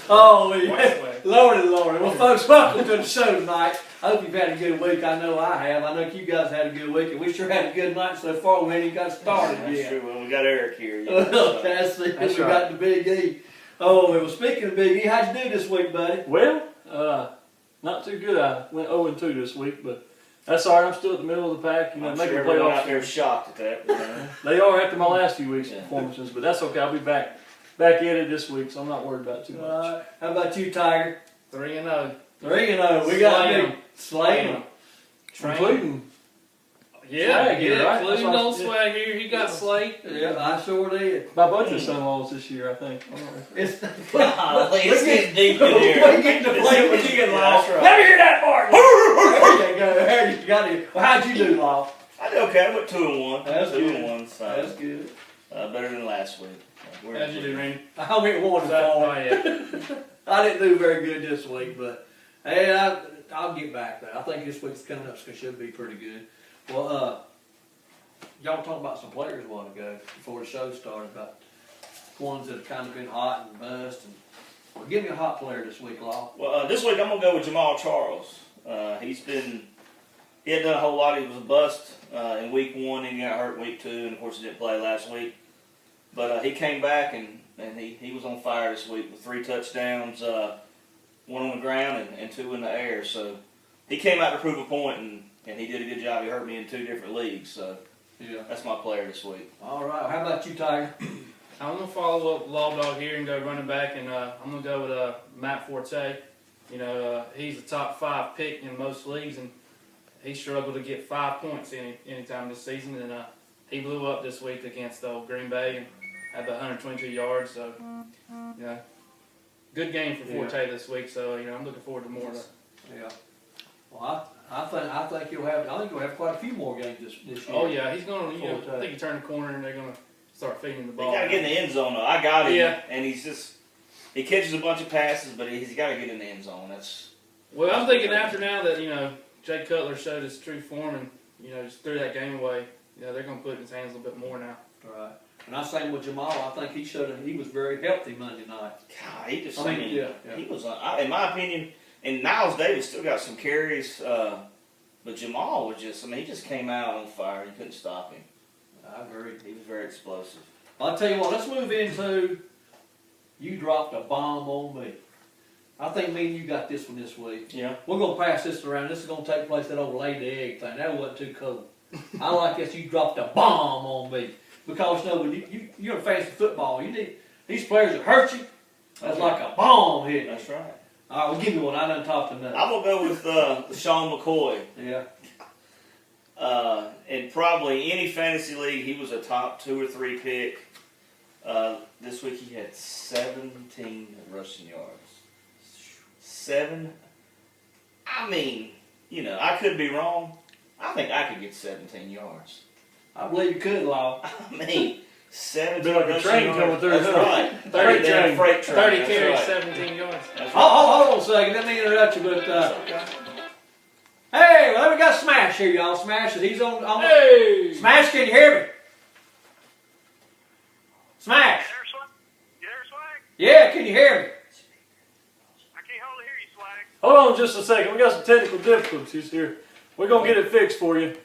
Oh, Lordy. Well, folks, welcome to the show tonight. I hope you've had a good week. I know I have. I know you guys had a good week, and we sure had a good night so far. We ain't even got started yet. That's true. Well, we got Eric here. That's it. We got the Big E. Oh, well, speaking of Big E, how'd you do this week, buddy? Well, not too good. I went 0-2 this week, but that's all right. I'm still at the middle of the pack. You know, I'm making sure the everyone playoffs. out there is shocked at that. They are after my last few weeks' performances, but that's okay. I'll be back at it this week, so I'm not worried about it too much. How about you, Tiger? 3-0. 3-0. We got Slay him. Including Yeah, here, right? including old Swag here. He got Slate. Yeah, I sure did. My bunch of son-in-laws this year, I think. It's Let's get deep in here. We get to play with you, Law. That's right. Let me hear that part. There you go. There you got it. Well, how'd you do, Law? I did okay. I went 2-1. That's good. 2-1. So That's good. better than last week. How'd you do, Randy? I went 1-4. Oh, yeah. I didn't do very good this week, but hey, I'll get back there. I think this week's coming up should be pretty good. Well, y'all talked about some players a while ago before the show started about ones that have kind of been hot and bust. And well, give me a hot player this week, Law. Well, this week I'm gonna go with Jamal Charles. He hadn't done a whole lot. He was a bust in week 1, and he got hurt in week 2, and of course he didn't play last week. But he came back and he was on fire this week with 3 touchdowns, 1 on the ground and 2 in the air. So he came out to prove a point, and he did a good job. He hurt me in 2 different leagues. So Yeah. that's my player this week. All right. How about you, Tiger? I'm going to follow up Law Dog here and go running back, and I'm going to go with Matt Forte. You know, he's a top 5 pick in most leagues, and he struggled to get 5 points anytime this season, and he blew up this week against Green Bay and had 122 yards. So, yeah, good game for Forte this week. So, you know, I'm looking forward to more of that. Yeah. Well, I think you'll have quite a few more games this year. Oh yeah, he's going to. You know, I think he turned the corner and they're going to start feeding the ball. He got to get in the end zone though. I got him, Yeah. and he catches a bunch of passes, but he's got to get in the end zone. Well, I'm thinking after now that, you know, Jay Cutler showed his true form and, you know, just threw that game away, you know, they're going to put it in his hands a little bit more now. Right. And I same with Jamal. I think he was very healthy Monday night. God, he just, Yeah. he was, in my opinion, and Niles Davis still got some carries, but Jamal was just, he just came out on fire. You couldn't stop him. I agree. He was very explosive. I'll tell you what, let's move into, you dropped a bomb on me. I think me and you got this one this week. Yeah. We're going to pass this around. This is going to take place, that old lay the egg thing. That wasn't too cool. I like this. You dropped a bomb on me. Because, you know, when you're a fantasy football, you need, these players that hurt you, that's like a bomb hitting. That's right. All right, well, give me one. I done talked enough. I'm going to go with Sean McCoy. Yeah. In probably any fantasy league, he was a top 2 or 3 pick. This week he had 17 rushing yards. 7. I mean, you know, I could be wrong. I think I could get 17 yards. I believe you could, Law. I mean, 17 Be like a rushing train yards. coming through. That's right. 30 Damn freight train. 30 That's carries, right. 17 yards. That's right. Hold on a second. Let me interrupt you, but hey, well, we got Smash here, y'all. Smash, he's on. Hey! Smash, can you hear me? Smash. You there, Swag? Yeah, can you hear me? I can't hardly hear you, Swag. Hold on just a second. We got some technical difficulties here. We're going to get it fixed for you.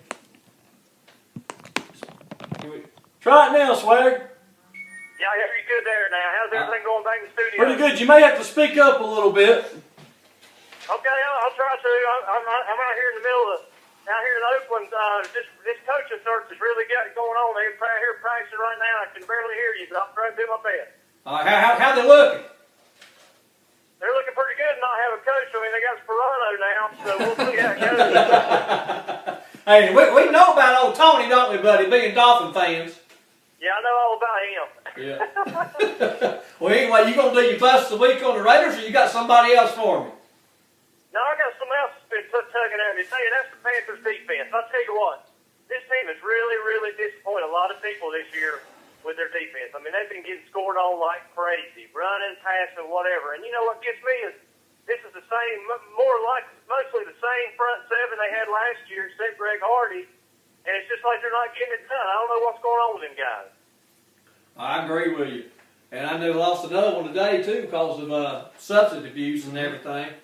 Try it now, Swag. Yeah, I hear you good there now. How's everything going back in the studio? Pretty good. You may have to speak up a little bit. Okay, I'll try to. I'm out here in the middle of, out here in Oakland. This coaching search is really going on. They're here practicing right now. I can barely hear you, but I'm trying to do my best. All right, how they looking? They're looking pretty good and not have a coach. I mean, they got Sperano now, so we'll see how it goes. Hey, we know about old Tony, don't we, buddy? Being Dolphin fans. Yeah, I know all about him. Yeah. Well, anyway, you gonna do your bust of the week on the Raiders, or you got somebody else for me? No, I got someone else that's been tugging at me. Tell you, that's the Panthers defense. I'll tell you what, this team has really, really disappointed a lot of people this year with their defense. I mean, they've been getting scored on like crazy, running, passing, whatever. And you know what gets me is this is the same, mostly the same front seven they had last year, except Greg Hardy. And it's just like they're not getting it done. I don't know what's going on with them guys. I agree with you. And I knew lost another one today too because of substance abuse and everything.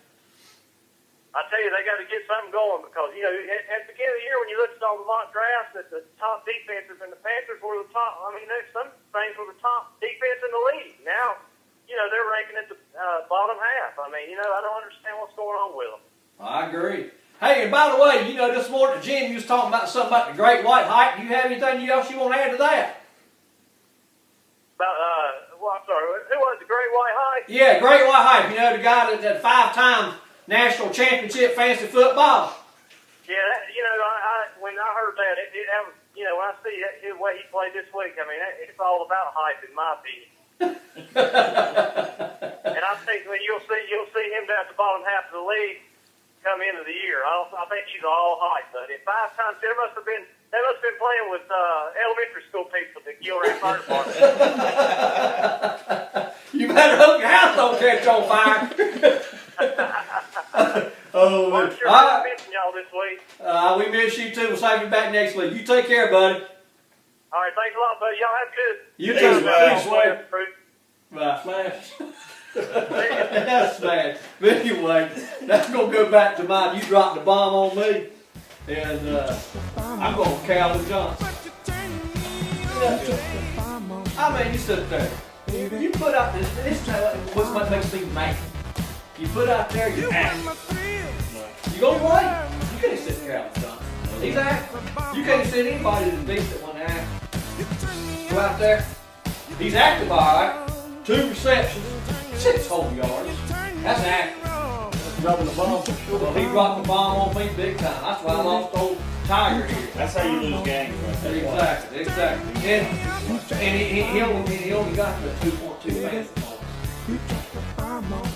I tell you, they got to get something going because, you know, at the beginning of the year when you looked at all the mock drafts, that the top defenses and the Panthers were the top. I mean, there's some things were the top defense in the league. Now, you know, they're ranking at the bottom half. I mean, you know, I don't understand what's going on with them. I agree. Hey, and by the way, you know, this morning at the gym you was talking about something about the Great White Hype. Do you have anything else you want to add to that? About, well, I'm sorry, who was the Great White Hype? Yeah, Great White Hype. You know, the guy that had 5-time national championship fantasy football. Yeah, that, you know, when I heard that, that was, you know, when I see the way he played this week, I mean, it's all about hype in my opinion. And I think when you'll see him down at the bottom half of the league come into the year. I think he's all hype. But at 5 times, they must have been playing with elementary school people at the Gilroy Fire Department. You better hope your house don't catch on fire. Oh, Well, I'm sure I'm missing y'all this week. we miss you too. We'll save you back next week. You take care, buddy. All right, thanks a lot, buddy. Y'all have good. You Thanks, too, bud. buddy. Bye. Smash. That's bad. But anyway, that's gonna go back to mine. You dropped the bomb on me, and I'm going with Calvin Johnson. I mean, you sit there. You put out this what's what makes me mad. You put out there, you act. You gonna play? You can't sit Calvin Johnson. He's acting. You can't sit anybody that's decent when they act. Go out there. He's active, all right. 2 receptions, 6 whole yards. That's acting. Dropping the bomb for sure. Well, he dropped the bomb on me big time. That's why I lost old Tiger here. That's how you lose games, right there. Exactly. And he only got the 2.2 fantasy points.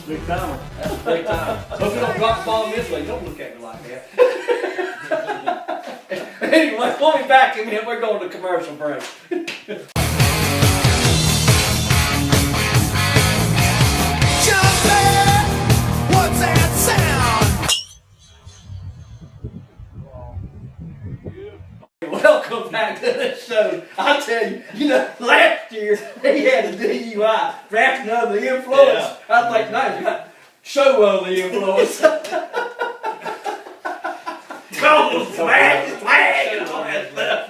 Big timer. That's a big time. So if you don't drop the bomb this way, don't look at me like that. Anyway, we'll be back in a minute. We're going to commercial break. Welcome back to the show. I tell you, you know, last year he had a DUI, drafting under the influence. Yeah. I think now he's got show under the influence. Go flag, flag, and all that stuff.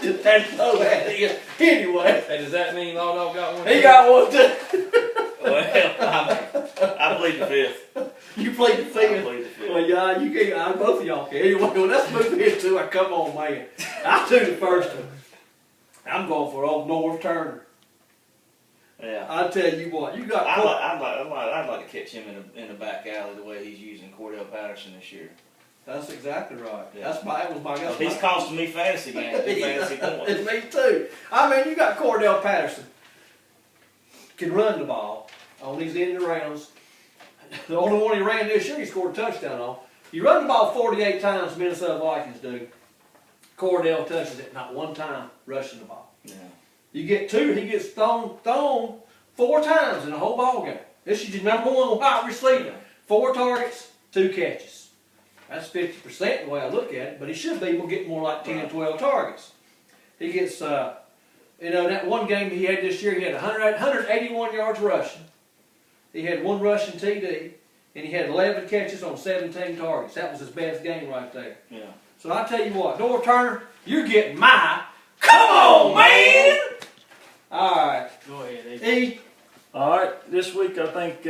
Just had to throw that in. Anyway, Hey, does that mean Law Dog got one? he got one too. Well, I plead the fifth. You played the I field. plead the fifth. Well, yeah, you can't. Both of y'all can. Anyway, well, let's move into it. Come on, man. I took the first one. I'm going for old North Turner. Yeah. I tell you what, you got. I'd like to catch him in the back alley the way he's using Cordell Patterson this year. That's exactly right. Yeah. That was my. That's He's my, costing me fantasy games, and fantasy points. It's me too. I mean, you got Cordell Patterson. Can run the ball on these end rounds. The only one he ran this year, he scored a touchdown on. You run the ball 48 times, Minnesota Vikings do. Cordell touches it not one time rushing the ball. Yeah. You get 2, he gets thrown 4 times in the whole ball game. This is your number 1 wide receiver. 4 targets, 2 catches. That's 50% the way I look at it, but he should be able to get more like 10, 12 targets. He gets, that one game he had this year, he had 181 yards rushing. He had 1 rushing TD, and he had 11 catches on 17 targets. That was his best game right there. Yeah. So I tell you what, North Turner, you're getting my, come on, man! All right, Go ahead, E. All right, this week I think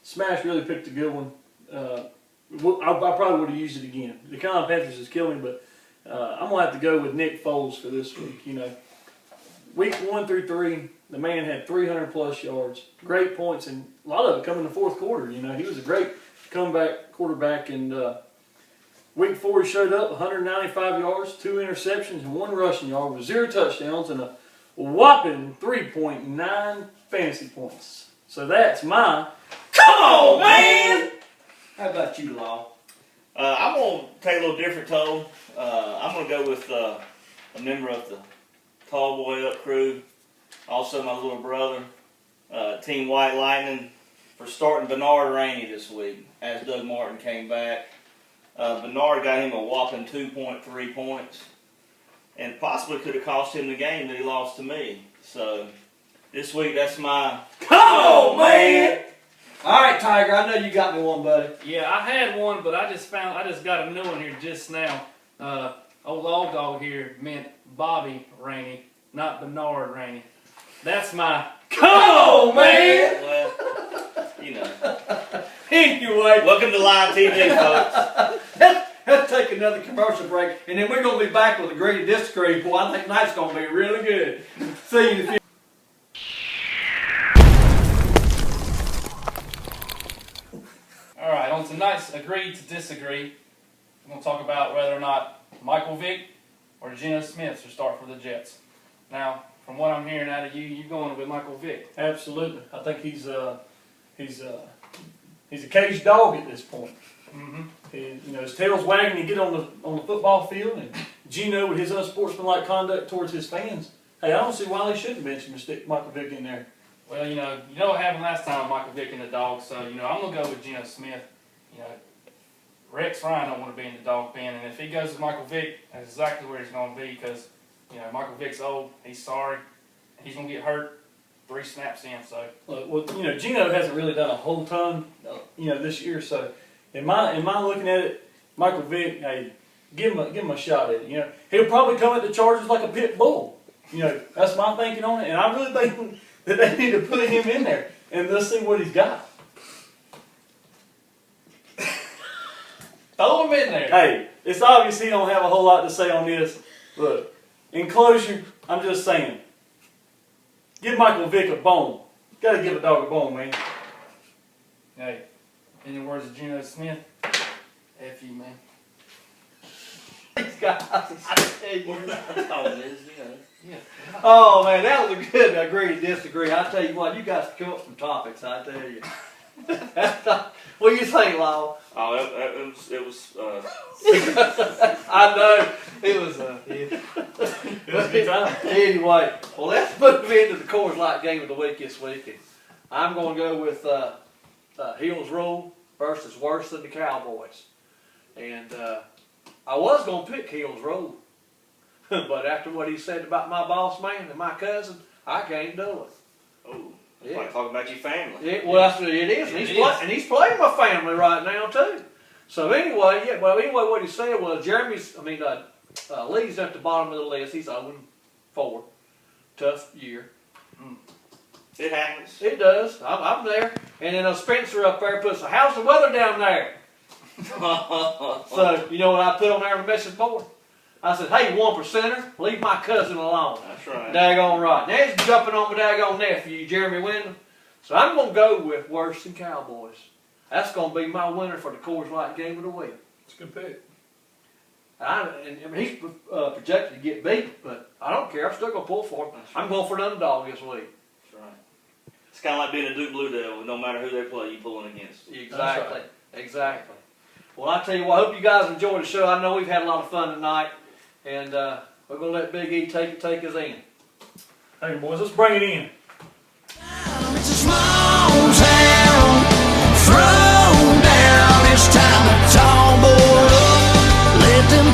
Smash really picked a good one. I probably would have used it again. The Carolina Panthers has killed me, but I'm gonna have to go with Nick Foles for this week. You know, week 1 through 3, the man had 300+ yards, great points, and a lot of it coming in the fourth quarter. You know, he was a great comeback quarterback. And week 4, he showed up 195 yards, 2 interceptions, and 1 rushing yard with 0 touchdowns and a whopping 3.9 fantasy points. So that's my come on, man. How about you, Law? I'm going to take a little different tone. I'm going to go with a member of the Tall Boy Up crew, also my little brother, Team White Lightning, for starting Bernard Rainey this week as Doug Martin came back. Bernard got him a whopping 2.3 points and possibly could have cost him the game that he lost to me. So This week, that's my. Come on, man! All right, Tiger, I know you got me one, buddy. Yeah, I had one, but I just got a new one here just now. Old Law Dog here meant Bobby Rainey, not Bernard Rainey. That's my. Come on, man! Well, you know. Anyway, Welcome to live TV, folks. let's take another commercial break, and then we're going to be back with Agree to Disagree. Boy, I think tonight's going to be really good. See you in a few. All right, on tonight's Agree to Disagree, we're going to talk about whether or not Michael Vick or Geno Smith should start for the Jets. Now, from what I'm hearing out of you, you're going with Michael Vick. Absolutely. I think he's a caged dog at this point. Mm-hmm. His tail's wagging. He get on the football field, and Geno, with his unsportsmanlike conduct towards his fans, hey, I don't see why they shouldn't bench him and stick Michael Vick in there. Well, you know what happened last time with Michael Vick and the Dogs, so, I'm going to go with Geno Smith. Rex Ryan don't want to be in the dog pen, and if he goes with Michael Vick, that's exactly where he's going to be because, Michael Vick's old, he's sorry, he's going to get hurt 3 snaps in, so. Well, Geno hasn't really done a whole ton, this year. So, in my looking at it, Michael Vick, hey, give him a shot at it. He'll probably come at the Chargers like a pit bull. That's my thinking on it, and I really think that they need to put him in there and let's see what he's got. Throw him in there. Hey, it's obvious he don't have a whole lot to say on this. Look, in closure, I'm just saying, give Michael Vick a bone. Got to give a dog a bone, man. Hey, in the words of Geno Smith, F you, man. These guys, I tell you. Yeah. Oh, man, that was a good Agree to Disagree. I tell you what, you guys come up with some topics, I tell you. What do you think, Law? Oh, it was. I know. It was It was a good time. Anyway, well, let's move into the Coors Light game of the week this week. And I'm going to go with Hills Rule versus Worse Than the Cowboys. And I was going to pick Hills Rule. But after what he said about my boss man and my cousin, I can't do it. Oh, Yeah. like talking about your family. Well, that's what it is. And he's playing my family right now, too. So anyway, what he said was Lee's at the bottom of the list. He's 0-4. Tough year. It happens. It does. I'm there. And then Spencer up there puts, how's the weather down there? So, you know what I put on there on the message board? I said, hey, 1%er, leave my cousin alone. That's right. Daggone right. Now he's jumping on my daggone nephew, Jeremy Wyndham. So I'm going to go with Worse Than Cowboys. That's going to be my winner for the Coors Light game of the week. It's a good pick. And he's projected to get beat, but I don't care. I'm still going to pull for him. I'm going for the underdog this week. That's right. It's kind of like being a Duke Blue Devil. No matter who they play, you pulling against. Exactly. Right. Exactly. Well, I tell you what, I hope you guys enjoyed the show. I know we've had a lot of fun tonight. And we're going to let Big E take us in. Hey, boys, let's bring it in. It's a small town, throw down, it's time to tumble up, let them